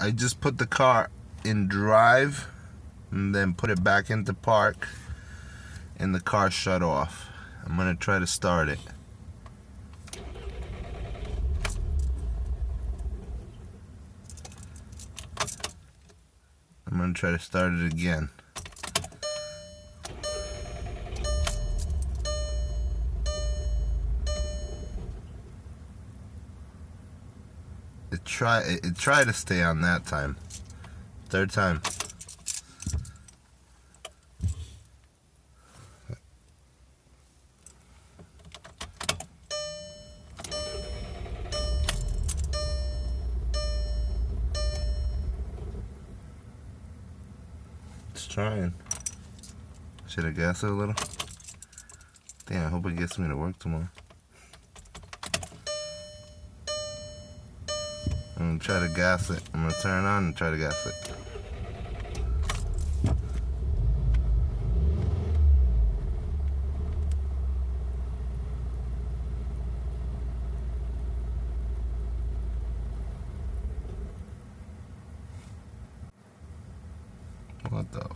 I just put the car in drive and then put it back into park, and the car shut off. I'm gonna try to start it. I'm gonna try to start it again. It tried to stay on that time. Third time. It's trying. Should I gas it a little? Damn, I hope it gets me to work tomorrow. I'm gonna try to gas it. I'm gonna turn it on and try to gas it. What the